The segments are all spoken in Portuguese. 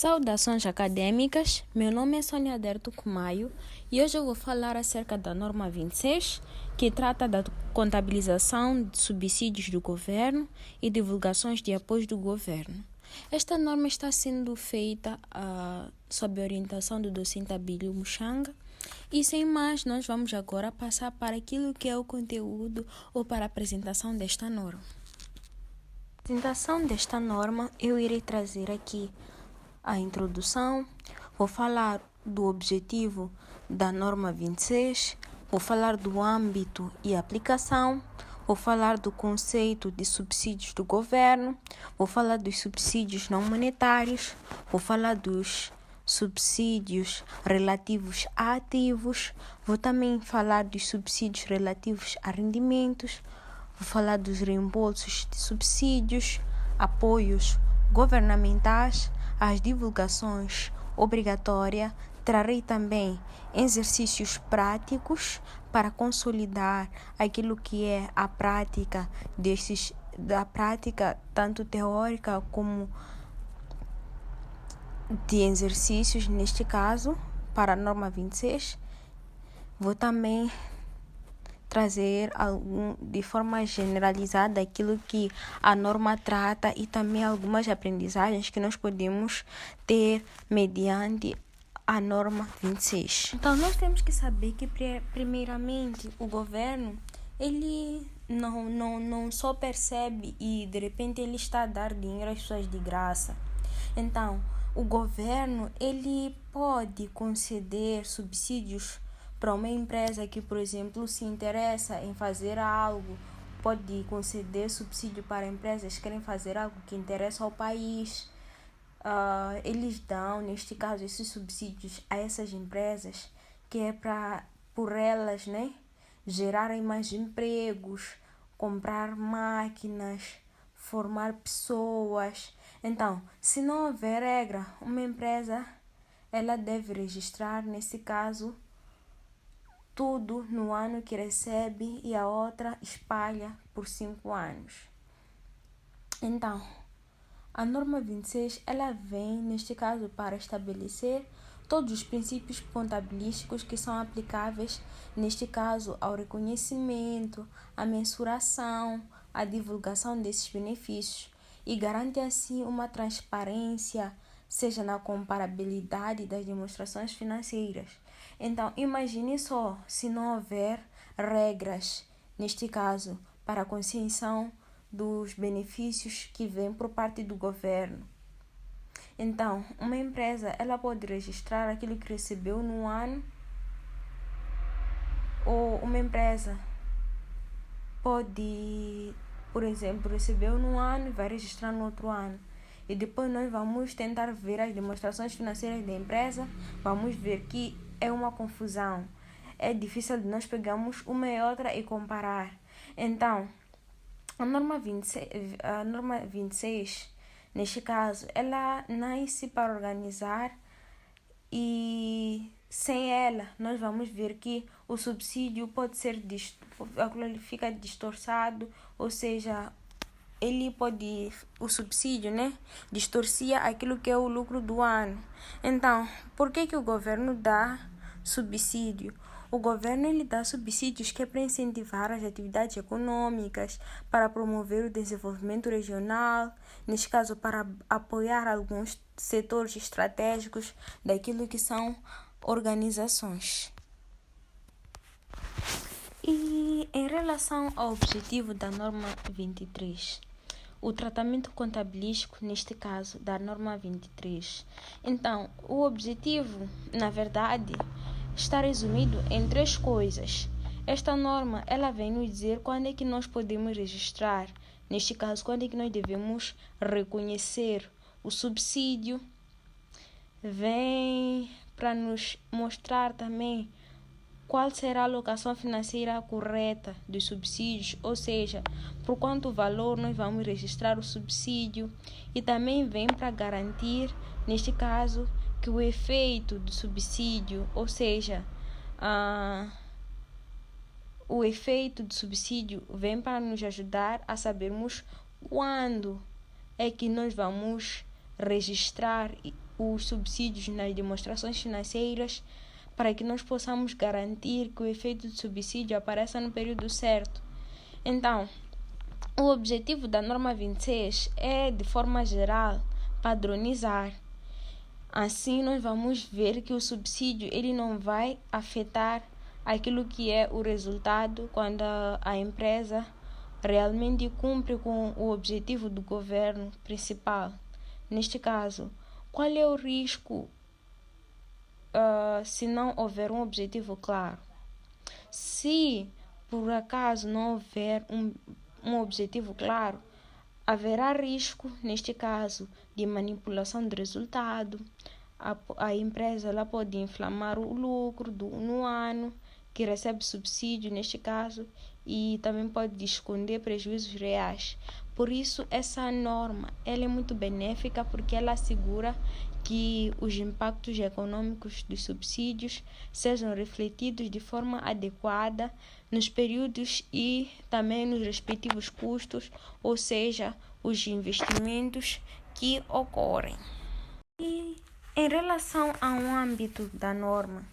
Saudações acadêmicas, meu nome é Sônia Derto Kumaio e hoje eu vou falar acerca da norma 26, que trata da contabilização de subsídios do governo e divulgações de apoios do governo. Esta norma está sendo feita sob a orientação do docente Abílio Muxanga e sem mais nós vamos agora passar para aquilo que é o conteúdo ou para a apresentação desta norma. A apresentação desta norma eu irei trazer aqui a introdução, vou falar do objetivo da norma 26, vou falar do âmbito e aplicação, vou falar do conceito de subsídios do governo, vou falar dos subsídios não monetários, vou falar dos subsídios relativos a ativos, vou também falar dos subsídios relativos a rendimentos, vou falar dos reembolsos de subsídios, apoios governamentais, as divulgações obrigatórias, trarei também exercícios práticos para consolidar aquilo que é a prática da prática tanto teórica como de exercícios, neste caso, para a norma 26. Vou também trazer de forma generalizada aquilo que a norma trata e também algumas aprendizagens que nós podemos ter mediante a norma 26. Então, nós temos que saber que, primeiramente, o governo, ele não só percebe e, de repente, ele está a dar dinheiro às pessoas de graça. Então, o governo, ele pode conceder subsídios para uma empresa que, por exemplo, se interessa em fazer algo, pode conceder subsídio para empresas que querem fazer algo que interessa ao país. Eles dão, neste caso, esses subsídios a essas empresas, que é para, por elas, gerarem mais empregos, comprar máquinas, formar pessoas. Então, se não houver regra, uma empresa, ela deve registrar, nesse caso, tudo no ano que recebe e a outra espalha por 5 anos. Então, a norma 26, ela vem, neste caso, para estabelecer todos os princípios contabilísticos que são aplicáveis, neste caso, ao reconhecimento, à mensuração, à divulgação desses benefícios e garante, assim, uma transparência, seja na comparabilidade das demonstrações financeiras. Então, imagine só, se não houver regras, neste caso, para a consciência dos benefícios que vêm por parte do governo. Então, uma empresa, ela pode registrar aquilo que recebeu no ano, ou uma empresa pode, por exemplo, recebeu no ano e vai registrar no outro ano. E depois nós vamos tentar ver as demonstrações financeiras da empresa, vamos ver que é uma confusão. É difícil de nós pegarmos uma e outra e comparar. Então, a norma 26, neste caso, ela nasce para organizar e sem ela nós vamos ver que o subsídio pode ser fica distorçado, ou seja, o subsídio, distorcia aquilo que é o lucro do ano. Então, por que o governo dá subsídio? O governo, ele dá subsídios que é para incentivar as atividades econômicas, para promover o desenvolvimento regional, neste caso para apoiar alguns setores estratégicos daquilo que são organizações. E em relação ao objetivo da norma 23, o tratamento contabilístico, neste caso, da norma 23. Então, o objetivo, na verdade, está resumido em 3 coisas. Esta norma, ela vem nos dizer quando é que nós podemos registrar, neste caso, quando é que nós devemos reconhecer o subsídio. Vem para nos mostrar também qual será a alocação financeira correta dos subsídios, ou seja, por quanto valor nós vamos registrar o subsídio, e também vem para garantir, neste caso, que o efeito do subsídio, ou seja, o efeito do subsídio vem para nos ajudar a sabermos quando é que nós vamos registrar os subsídios nas demonstrações financeiras para que nós possamos garantir que o efeito de subsídio apareça no período certo. Então, o objetivo da norma 26 é, de forma geral, padronizar. Assim, nós vamos ver que o subsídio ele não vai afetar aquilo que é o resultado quando a empresa realmente cumpre com o objetivo do governo principal. Neste caso, qual é o risco se não houver um objetivo claro? Se por acaso não houver um objetivo claro, haverá risco, neste caso, de manipulação do resultado. A empresa ela pode inflamar o lucro no ano que recebe subsídio, neste caso, e também pode esconder prejuízos reais. Por isso, essa norma ela é muito benéfica porque ela assegura que os impactos econômicos dos subsídios sejam refletidos de forma adequada nos períodos e também nos respectivos custos, ou seja, os investimentos que ocorrem. E em relação ao âmbito da norma,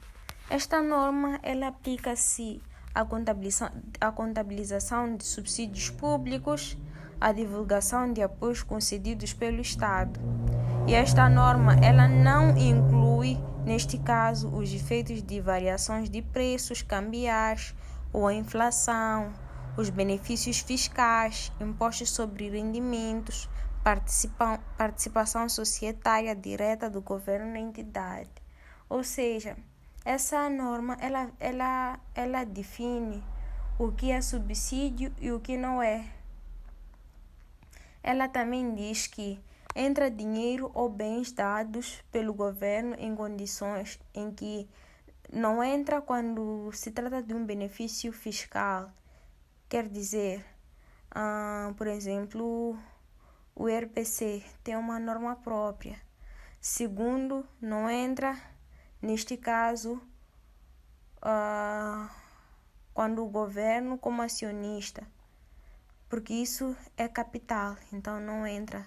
esta norma ela aplica-se à contabilização de subsídios públicos, à divulgação de apoios concedidos pelo Estado. E esta norma ela não inclui, neste caso, os efeitos de variações de preços cambiais ou a inflação, os benefícios fiscais, impostos sobre rendimentos, participação societária direta do governo na entidade. Ou seja, essa norma ela define o que é subsídio e o que não é. Ela também diz que entra dinheiro ou bens dados pelo governo em condições em que não entra quando se trata de um benefício fiscal. Quer dizer, por exemplo, o RPC tem uma norma própria. Segundo, não entra, neste caso, quando o governo como acionista, porque isso é capital, então não entra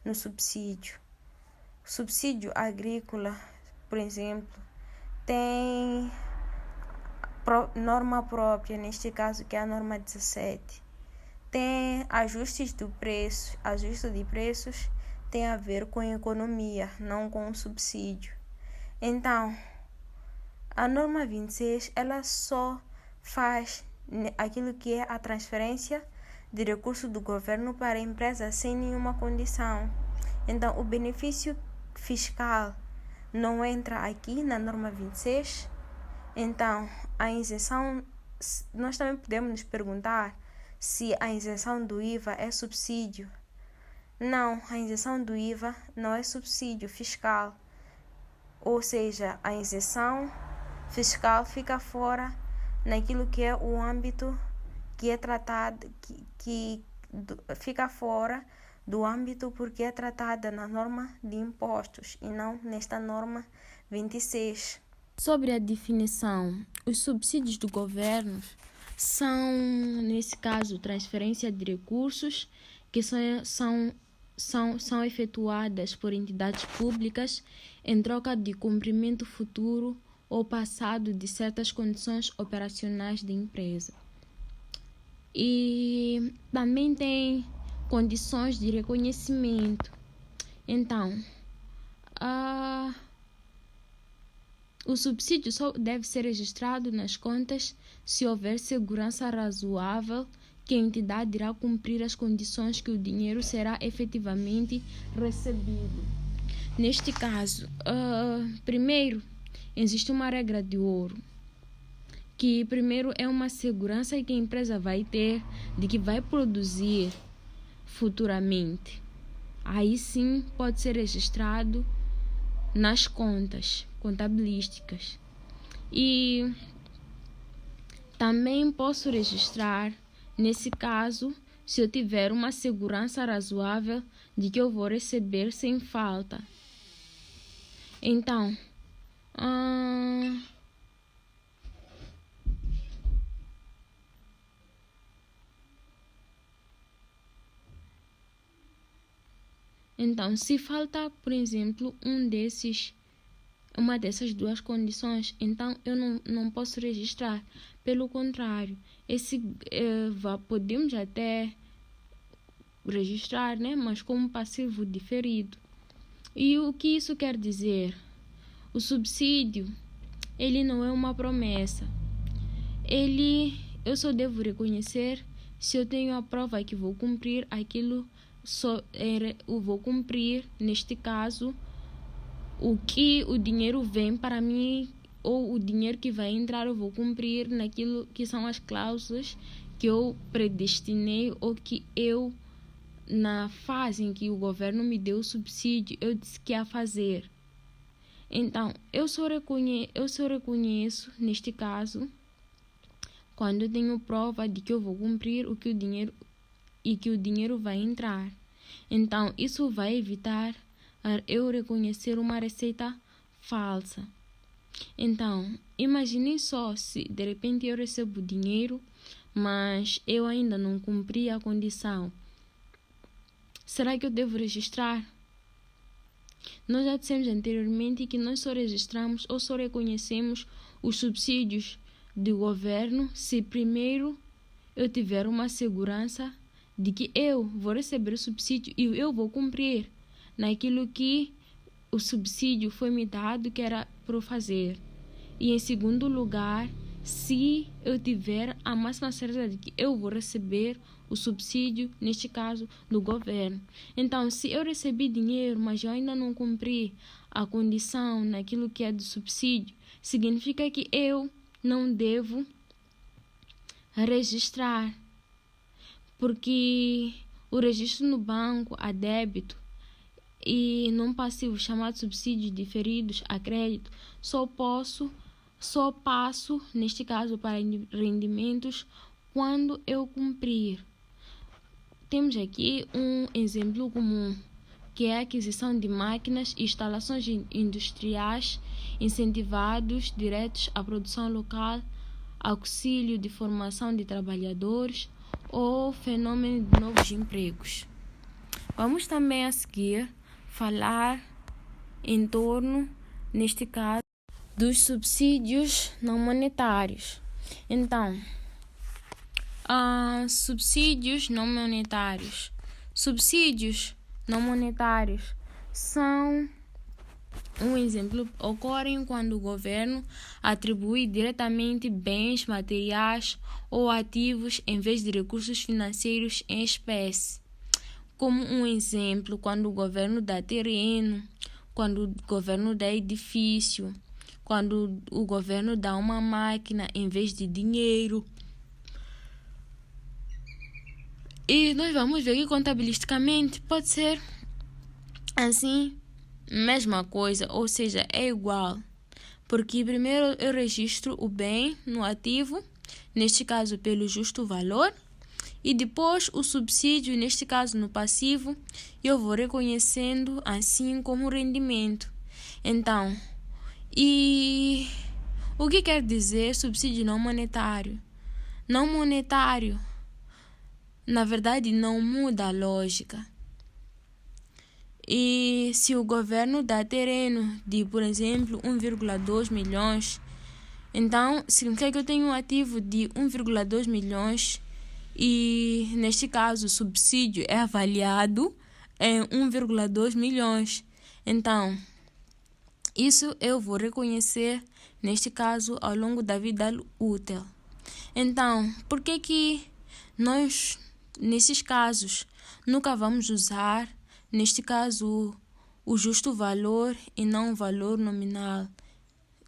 no subsídio. O subsídio agrícola, por exemplo, tem norma própria, neste caso que é a norma 17. Tem ajustes do preço. Ajuste de preços tem a ver com a economia, não com o subsídio. Então, a norma 26, ela só faz aquilo que é a transferência de recursos do governo para a empresa sem nenhuma condição. Então, o benefício fiscal não entra aqui na norma 26. Então, a isenção, nós também podemos nos perguntar se a isenção do IVA é subsídio. Não, a isenção do IVA não é subsídio fiscal. Ou seja, a isenção fiscal fica fora naquilo que é o âmbito que é tratado, que fica fora do âmbito porque é tratada na norma de impostos e não nesta norma 26. Sobre a definição, os subsídios do governo são, nesse caso, transferência de recursos que são efetuadas por entidades públicas em troca de cumprimento futuro ou passado de certas condições operacionais da empresa. E também tem condições de reconhecimento. Então, o subsídio só deve ser registrado nas contas se houver segurança razoável que a entidade irá cumprir as condições que o dinheiro será efetivamente recebido. Neste caso, primeiro, existe uma regra de ouro, que primeiro é uma segurança que a empresa vai ter de que vai produzir futuramente. Aí sim pode ser registrado nas contas contabilísticas. E também posso registrar, nesse caso, se eu tiver uma segurança razoável de que eu vou receber sem falta. Então, Então, se falta, por exemplo, uma dessas duas condições, então eu não posso registrar. Pelo contrário, podemos até registrar, né? Mas como passivo diferido. E o que isso quer dizer? O subsídio, ele não é uma promessa. Eu só devo reconhecer se eu tenho a prova que vou cumprir aquilo, eu vou cumprir, neste caso, o que o dinheiro vem para mim, ou o dinheiro que vai entrar, eu vou cumprir naquilo que são as cláusulas que eu predestinei, ou que eu, na fase em que o governo me deu o subsídio, eu disse que ia fazer. Então, eu só reconheço, neste caso, quando eu tenho prova de que eu vou cumprir que o dinheiro vai entrar. Então, isso vai evitar eu reconhecer uma receita falsa. Então, imagine só se de repente eu recebo dinheiro, mas eu ainda não cumpri a condição. Será que eu devo registrar? Nós já dissemos anteriormente que nós só registramos ou só reconhecemos os subsídios do governo se primeiro eu tiver uma segurança de que eu vou receber o subsídio e eu vou cumprir naquilo que o subsídio foi me dado que era para eu fazer. E em segundo lugar, se eu tiver a máxima certeza de que eu vou receber o subsídio, neste caso, do governo. Então, se eu recebi dinheiro, mas eu ainda não cumpri a condição naquilo que é do subsídio, significa que eu não devo registrar, porque o registro no banco a débito e num passivo chamado subsídios diferidos a crédito, só passo, neste caso, para rendimentos quando eu cumprir. Temos aqui um exemplo comum, que é a aquisição de máquinas e instalações industriais, incentivados diretos à produção local, auxílio de formação de trabalhadores ou fenômeno de novos empregos. Vamos também a seguir falar em torno, neste caso, dos subsídios não monetários. Então, subsídios não monetários. Subsídios não monetários são um exemplo, ocorrem quando o governo atribui diretamente bens materiais ou ativos em vez de recursos financeiros em espécie. Como um exemplo, quando o governo dá terreno, quando o governo dá edifício, quando o governo dá uma máquina em vez de dinheiro. E nós vamos ver que contabilisticamente pode ser assim, mesma coisa, ou seja, é igual. Porque primeiro eu registro o bem no ativo, neste caso pelo justo valor, e depois o subsídio, neste caso no passivo, eu vou reconhecendo assim como rendimento. Então, e o que quer dizer subsídio não monetário? Não monetário, na verdade, não muda a lógica. E se o governo dá terreno de, por exemplo, 1,2 milhões, então significa que eu tenho um ativo de 1,2 milhões e, neste caso, o subsídio é avaliado em 1,2 milhões. Então, isso eu vou reconhecer, neste caso, ao longo da vida útil. Então, por que nós, nesses casos, nunca vamos usar, neste caso, o justo valor e não o valor nominal?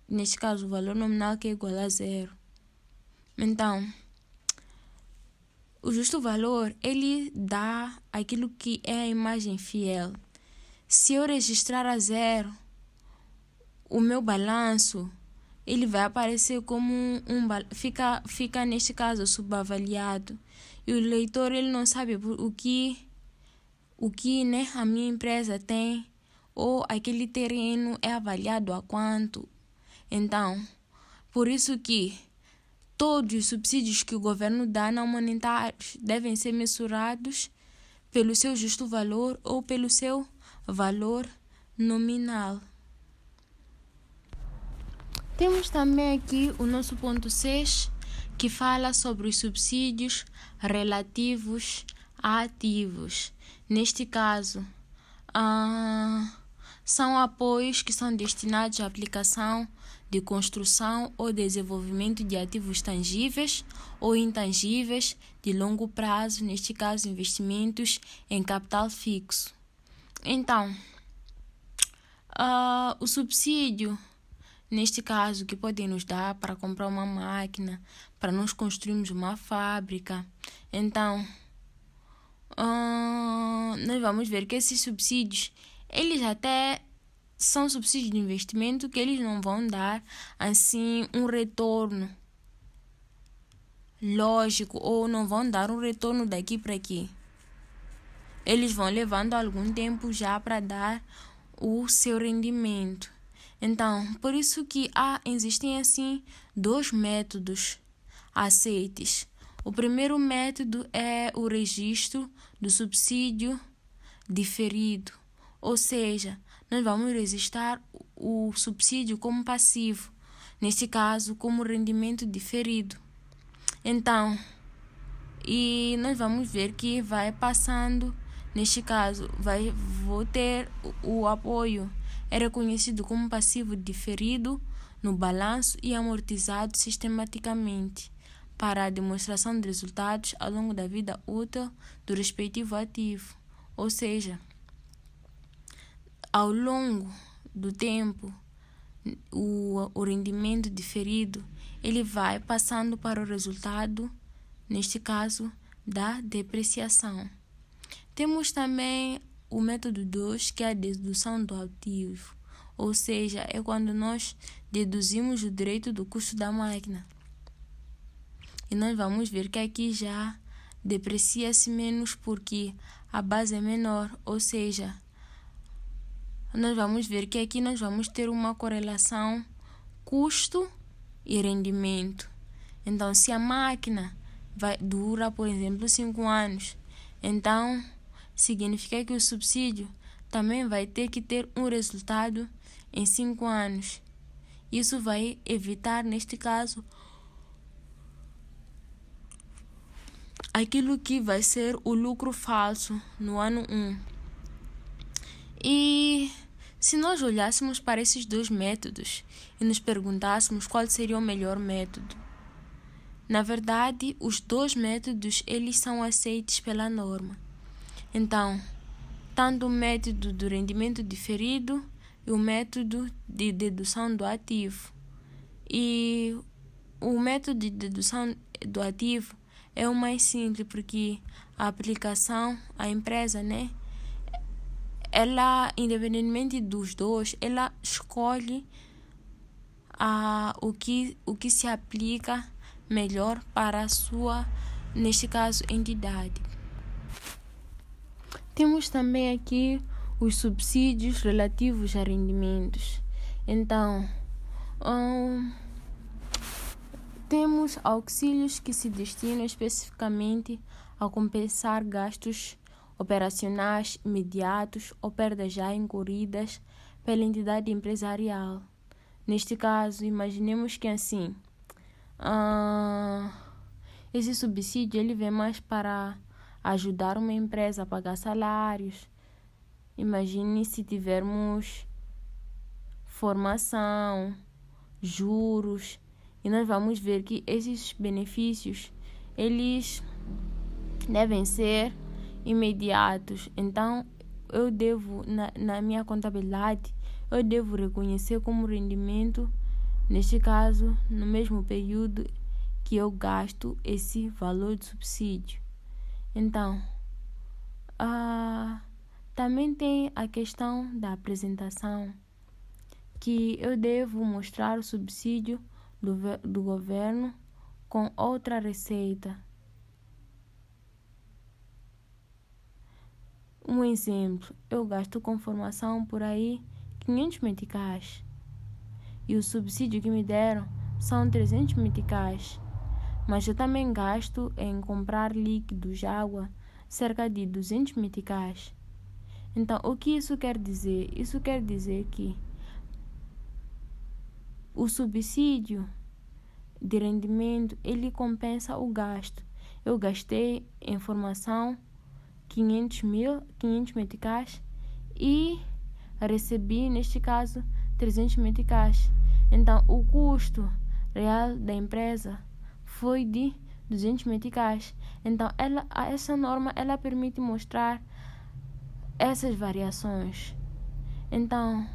Neste caso, o valor nominal que é igual a 0. Então, o justo valor, ele dá aquilo que é a imagem fiel. Se eu registrar a 0, o meu balanço, ele vai aparecer como fica neste caso subavaliado. E o leitor, ele não sabe o que né, a minha empresa tem, ou aquele terreno é avaliado a quanto. Então, por isso que todos os subsídios que o governo dá não monetários devem ser mensurados pelo seu justo valor ou pelo seu valor nominal. Temos também aqui o nosso ponto 6, que fala sobre os subsídios relativos a ativos. Neste caso, são apoios que são destinados à aplicação de construção ou desenvolvimento de ativos tangíveis ou intangíveis de longo prazo, neste caso, investimentos em capital fixo. Então, o subsídio, neste caso, que podem nos dar para comprar uma máquina, para nós construirmos uma fábrica. Então, nós vamos ver que esses subsídios, eles até são subsídios de investimento que eles não vão dar, assim, um retorno lógico, ou não vão dar um retorno daqui para aqui. Eles vão levando algum tempo já para dar o seu rendimento. Então, por isso que existem assim 2 métodos aceites. O primeiro método é o registro do subsídio diferido, ou seja, nós vamos registrar o subsídio como passivo, neste caso como rendimento diferido. Então, e nós vamos ver que vai passando, neste caso, vou ter o apoio, é reconhecido como passivo diferido no balanço e amortizado sistematicamente para a demonstração de resultados ao longo da vida útil do respectivo ativo. Ou seja, ao longo do tempo, o rendimento diferido, ele vai passando para o resultado, neste caso, da depreciação. Temos também o método 2, que é a dedução do ativo, ou seja, é quando nós deduzimos o direito do custo da máquina. E nós vamos ver que aqui já deprecia-se menos porque a base é menor, ou seja, nós vamos ver que aqui nós vamos ter uma correlação custo e rendimento. Então, se a máquina dura, por exemplo, 5 anos, então significa que o subsídio também vai ter que ter um resultado em 5 anos. Isso vai evitar, neste caso, aquilo que vai ser o lucro falso no ano 1. E se nós olhássemos para esses 2 métodos e nos perguntássemos qual seria o melhor método, na verdade, os 2 métodos, eles são aceitos pela norma. Então, tanto o método do rendimento diferido e o método de dedução do ativo. E o método de dedução do ativo é o mais simples, porque a aplicação, a empresa, ela, independentemente dos 2, ela escolhe o que se aplica melhor para a sua, neste caso, entidade. Temos também aqui os subsídios relativos a rendimentos. Então, temos auxílios que se destinam especificamente a compensar gastos operacionais imediatos ou perdas já incorridas pela entidade empresarial. Neste caso, imaginemos que assim, esse subsídio ele vem mais para ajudar uma empresa a pagar salários. Imagine se tivermos formação, juros, e nós vamos ver que esses benefícios, eles devem ser imediatos. Então, eu devo, na minha contabilidade, eu devo reconhecer como rendimento, neste caso, no mesmo período que eu gasto esse valor de subsídio. Então, também tem a questão da apresentação, que eu devo mostrar o subsídio do governo com outra receita. Um exemplo, eu gasto com formação por aí 500 meticais e o subsídio que me deram são 300 meticais, mas eu também gasto em comprar líquidos de água cerca de 200 meticais. Então, o que isso quer dizer? Isso quer dizer que o subsídio de rendimento, ele compensa o gasto. Eu gastei em formação 500 meticais e recebi, neste caso, 300 meticais. Então, o custo real da empresa foi de 200 meticais. Então, essa norma ela permite mostrar essas variações. Então,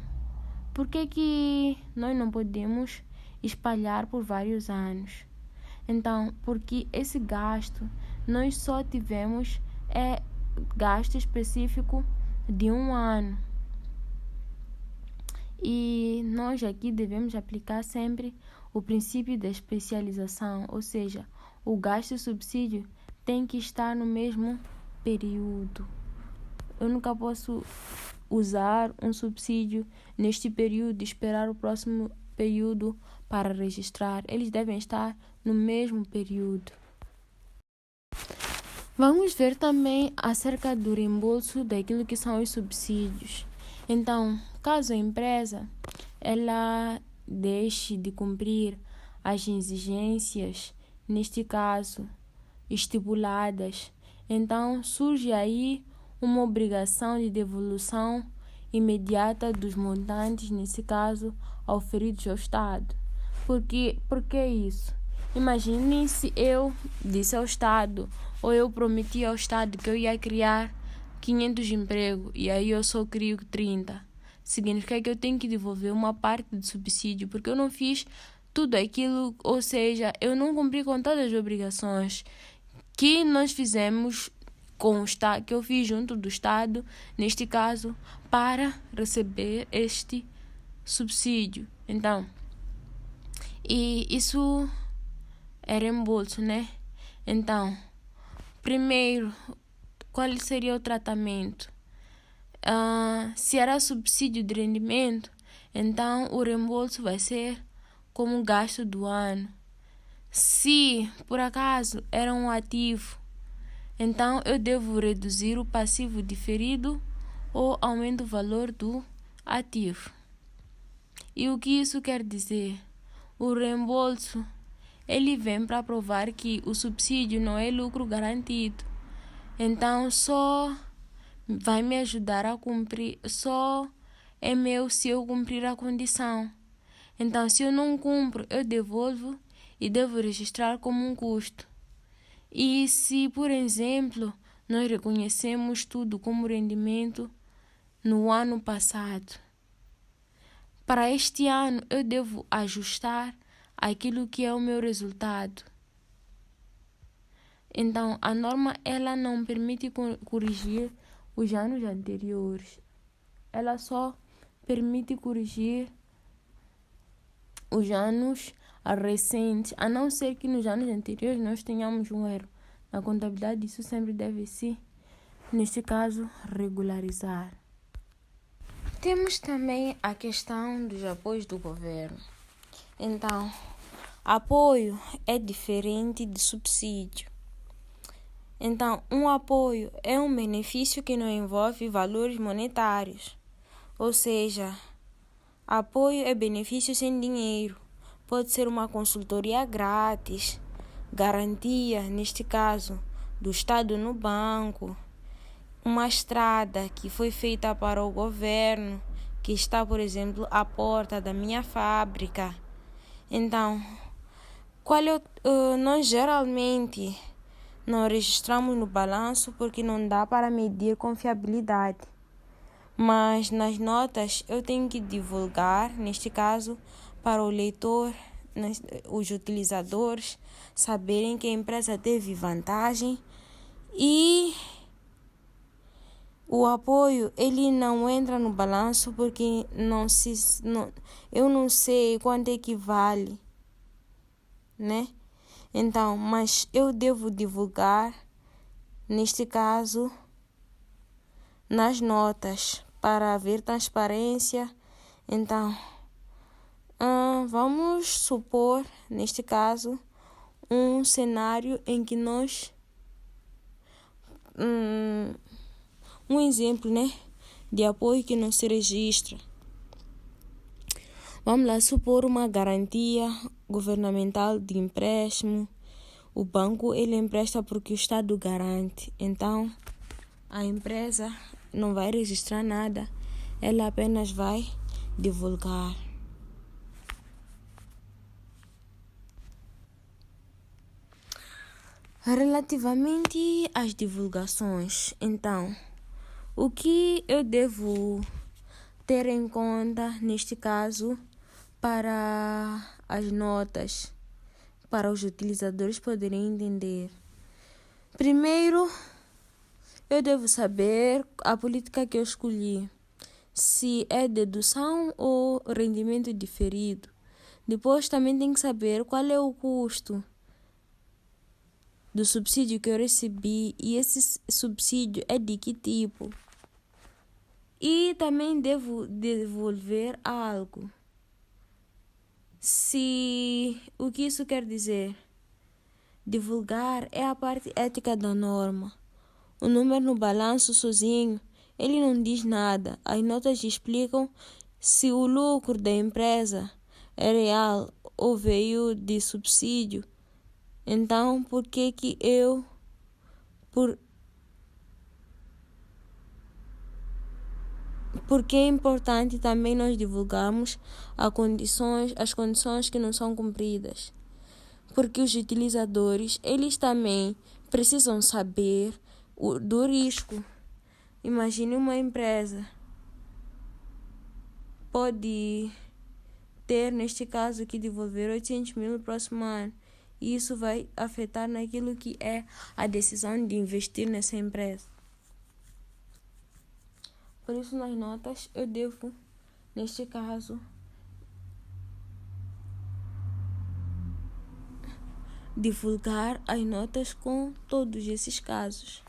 por que nós não podemos espalhar por vários anos? Então, porque esse gasto nós só tivemos gasto específico de um ano. E nós aqui devemos aplicar sempre o princípio da especialização, ou seja, o gasto e subsídio tem que estar no mesmo período. Eu nunca posso usar um subsídio neste período e esperar o próximo período para registrar. Eles devem estar no mesmo período. Vamos ver também acerca do reembolso daquilo que são os subsídios. Então, caso a empresa ela deixe de cumprir as exigências, neste caso, estipuladas, então surge aí uma obrigação de devolução imediata dos montantes, nesse caso, auferidos ao Estado. Por que isso? Imagine se eu disse ao Estado, ou eu prometi ao Estado que eu ia criar 500 empregos, e aí eu só crio 30. Significa que eu tenho que devolver uma parte do subsídio, porque eu não fiz tudo aquilo, ou seja, eu não cumpri com todas as obrigações que nós fizemos com o Estado, que eu fiz junto do Estado, neste caso, para receber este subsídio. Então, e isso é reembolso, né? Então, primeiro, qual seria o tratamento? Se era subsídio de rendimento, então o reembolso vai ser como gasto do ano. Se, por acaso, era um ativo, então eu devo reduzir o passivo diferido ou aumento o valor do ativo. E o que isso quer dizer? O reembolso, ele vem para provar que o subsídio não é lucro garantido. Então, só vai me ajudar a cumprir, só é meu se eu cumprir a condição. Então, se eu não cumpro, eu devolvo e devo registrar como um custo. E se, por exemplo, nós reconhecemos tudo como rendimento no ano passado, para este ano eu devo ajustar aquilo que é o meu resultado. Então, a norma ela não permite corrigir os anos anteriores. Ela só permite corrigir os anos recentes, a não ser que nos anos anteriores nós tenhamos um erro. Na contabilidade isso sempre deve se, neste caso, regularizar. Temos também a questão dos apoios do governo. Então, apoio é diferente de subsídio. Então, um apoio é um benefício que não envolve valores monetários. Ou seja, apoio é benefício sem dinheiro. Pode ser uma consultoria grátis, garantia, neste caso, do Estado no banco, uma estrada que foi feita para o governo, que está, por exemplo, à porta da minha fábrica. Então, nós geralmente não registramos no balanço porque não dá para medir confiabilidade. Mas nas notas eu tenho que divulgar, neste caso, para o leitor, os utilizadores, saberem que a empresa teve vantagem e o apoio ele não entra no balanço porque eu não sei quanto é que vale, né? Então, mas eu devo divulgar, neste caso, nas notas, para haver transparência. Então, vamos supor, neste caso, um cenário em que nós... um exemplo, né? de apoio que não se registra. Vamos lá supor uma garantia governamental de empréstimo. O banco ele empresta porque o Estado garante. Então, a empresa não vai registrar nada, ela apenas vai divulgar. Relativamente às divulgações, então, o que eu devo ter em conta neste caso para as notas, para os utilizadores poderem entender? Primeiro, eu devo saber a política que eu escolhi, se é dedução ou rendimento diferido. Depois também tem que saber qual é o custo do subsídio que eu recebi e esse subsídio é de que tipo. E também devo devolver algo. O que isso quer dizer? Divulgar é a parte ética da norma. O número no balanço sozinho, ele não diz nada. As notas explicam se o lucro da empresa é real ou veio de subsídio. Então, por que é importante também nós divulgarmos as condições que não são cumpridas? Porque os utilizadores, eles também precisam saber do risco. Imagine uma empresa pode ter, neste caso, que devolver 800 mil no próximo ano. E isso vai afetar naquilo que é a decisão de investir nessa empresa. Por isso, nas notas, eu devo, neste caso, divulgar as notas com todos esses casos.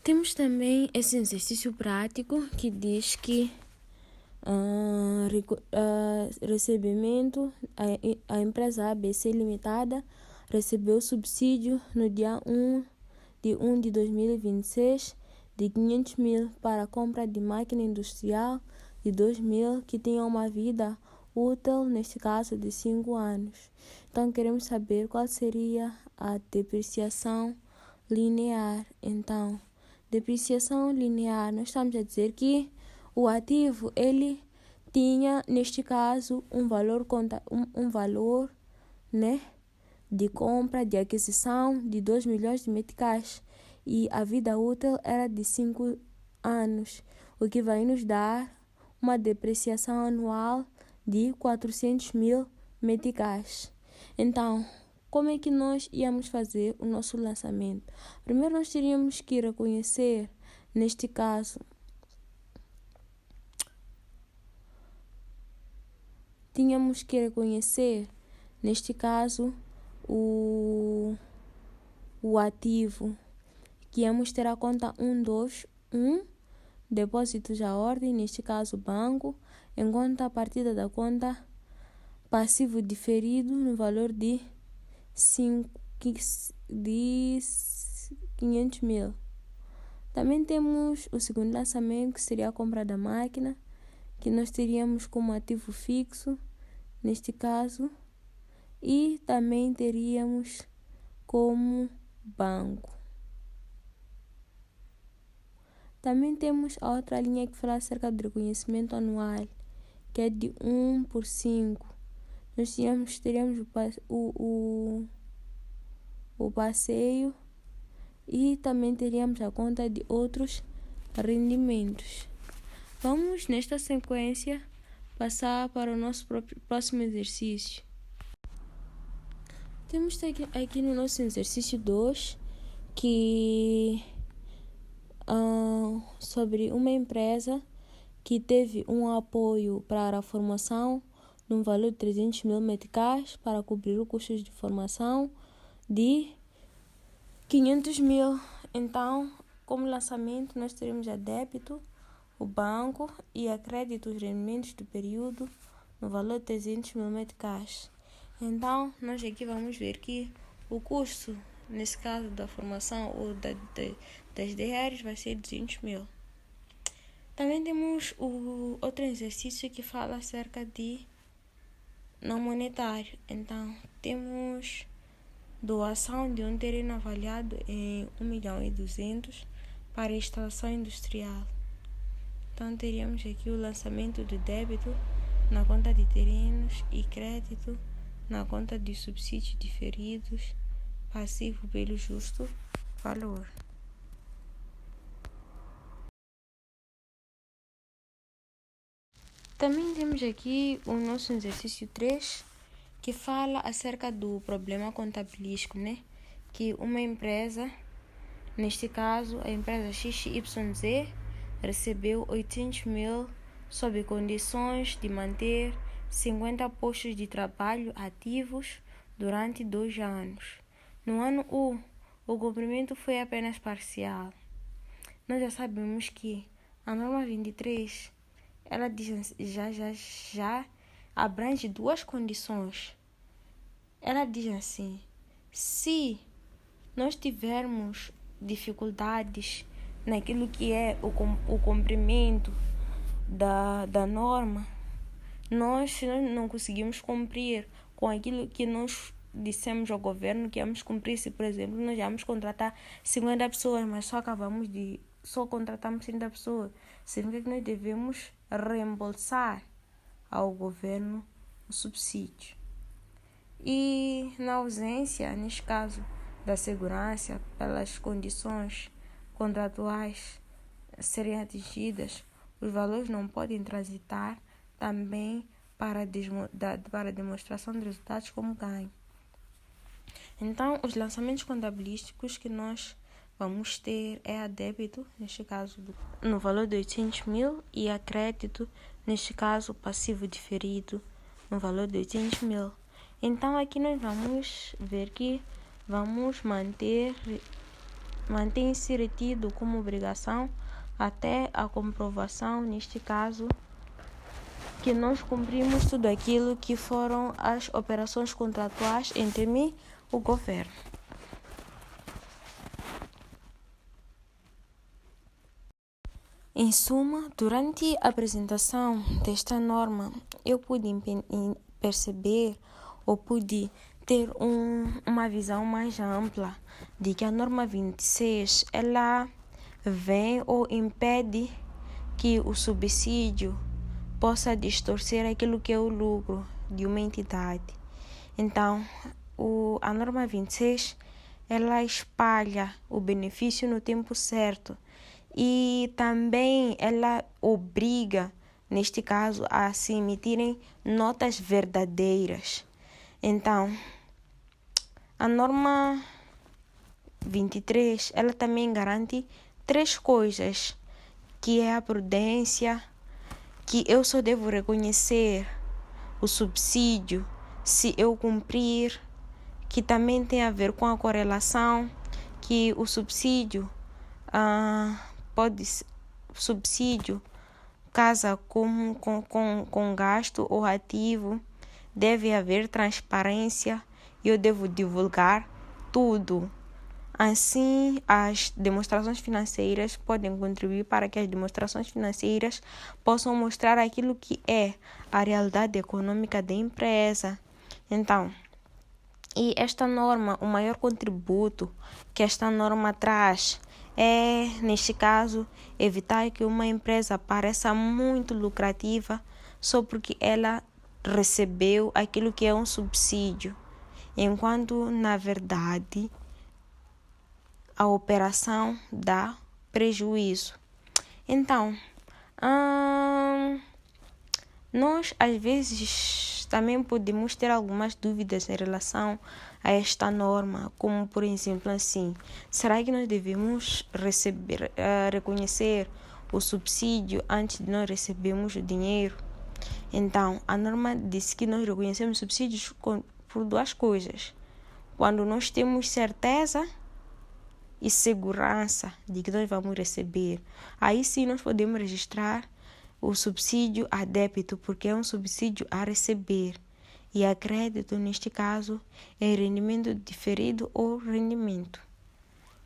Temos também esse exercício prático que diz que recebimento, a empresa ABC Limitada recebeu subsídio no dia 1 de 2026 de 500 mil para a compra de máquina industrial de 2 mil que tinha uma vida útil, neste caso, de 5 anos. Então, queremos saber qual seria a depreciação linear. Então, depreciação linear, nós estamos a dizer que o ativo, ele tinha, neste caso, um valor, né, de compra, de aquisição de 2 milhões de meticais. E a vida útil era de 5 anos, o que vai nos dar uma depreciação anual de 400 mil meticais. Então, como é que nós íamos fazer o nosso lançamento? Primeiro, nós teríamos que reconhecer, neste caso, o ativo, que íamos ter a conta 1, depósitos à ordem, neste caso banco, em conta a partida da conta passivo diferido no valor de 500 mil. Também temos o segundo lançamento, que seria a compra da máquina, que nós teríamos como ativo fixo, neste caso, e também teríamos como banco. Também temos a outra linha que fala acerca do reconhecimento anual, que é de 1 por 5. Nós teríamos o passeio e também teríamos a conta de outros rendimentos. Vamos, nesta sequência, passar para o nosso próximo exercício. Temos aqui no nosso exercício 2 que sobre uma empresa que teve um apoio para a formação num valor de 300 mil meticais para cobrir os custos de formação de 500 mil. Então, como lançamento, nós teremos a débito, o banco, e a crédito os rendimentos do período no valor de 300 mil meticais. Então, nós aqui vamos ver que o custo, nesse caso da formação ou das DRs, vai ser 200 mil. Também temos o outro exercício que fala acerca de não monetário. Então, temos doação de um terreno avaliado em 1.200.000 para instalação industrial. Então, teríamos aqui o lançamento de débito na conta de terrenos e crédito na conta de subsídios diferidos, passivo pelo justo valor. Também temos aqui o nosso exercício 3, que fala acerca do problema contabilístico, né? Que uma empresa, neste caso a empresa XYZ, recebeu 800.000 sob condições de manter 50 postos de trabalho ativos durante 2 anos. No ano 1, o cumprimento foi apenas parcial. Nós já sabemos que a norma 23 ela já abrange 2 condições. Ela diz assim: se nós tivermos dificuldades naquilo que é o cumprimento da norma, se nós não conseguimos cumprir com aquilo que nós dissemos ao governo que íamos cumprir, se por exemplo nós vamos contratar 50 pessoas, mas só contratamos 30 pessoas, significa que nós devemos reembolsar ao governo o subsídio. E na ausência, neste caso, da segurança pelas condições contratuais serem atingidas, os valores não podem transitar também para demonstração de resultados como ganho. Então, os lançamentos contabilísticos que nós vamos ter é a débito, neste caso, no valor de 800.000, e a crédito, neste caso, passivo diferido, no valor de 800.000. Então, aqui nós vamos ver que vamos mantém-se retido como obrigação até a comprovação, neste caso, que nós cumprimos tudo aquilo que foram as operações contratuais entre mim e o governo. Em suma, durante a apresentação desta norma, eu pude perceber ou pude ter uma visão mais ampla de que a norma 26 ela vem ou impede que o subsídio possa distorcer aquilo que é o lucro de uma entidade. Então, a norma 26 ela espalha o benefício no tempo certo e também ela obriga, neste caso, a se emitirem notas verdadeiras. Então, a norma 23 ela também garante 3 coisas, que é a prudência, que eu só devo reconhecer o subsídio se eu cumprir, que também tem a ver com a correlação, que o subsídio casa com gasto ou ativo, deve haver transparência e eu devo divulgar tudo. Assim, as demonstrações financeiras podem contribuir para que as demonstrações financeiras possam mostrar aquilo que é a realidade econômica da empresa. Então, e esta norma, o maior contributo que esta norma traz é, neste caso, evitar que uma empresa pareça muito lucrativa só porque ela recebeu aquilo que é um subsídio, enquanto, na verdade, a operação dá prejuízo. Então, nós às vezes também podemos ter algumas dúvidas em relação a esta norma, como por exemplo assim, será que nós devemos reconhecer o subsídio antes de nós recebermos o dinheiro? Então, a norma diz que nós reconhecemos subsídios por 2 coisas: quando nós temos certeza e segurança de que nós vamos receber. Aí sim nós podemos registrar o subsídio a débito, porque é um subsídio a receber. E a crédito, neste caso, é rendimento diferido ou rendimento.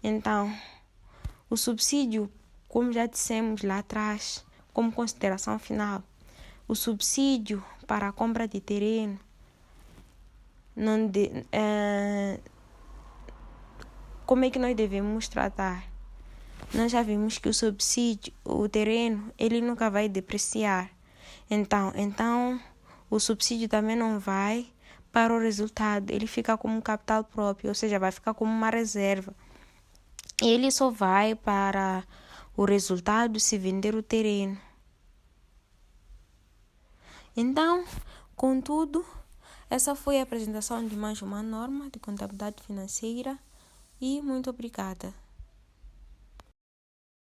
Então, o subsídio, como já dissemos lá atrás, como consideração final, o subsídio para a compra de terreno como é que nós devemos tratar? Nós já vimos que o subsídio, o terreno, ele nunca vai depreciar. Então o subsídio também não vai para o resultado, ele fica como capital próprio, ou seja, vai ficar como uma reserva. Ele só vai para o resultado se vender o terreno. Então, contudo, essa foi a apresentação de mais uma norma de contabilidade financeira e muito obrigada.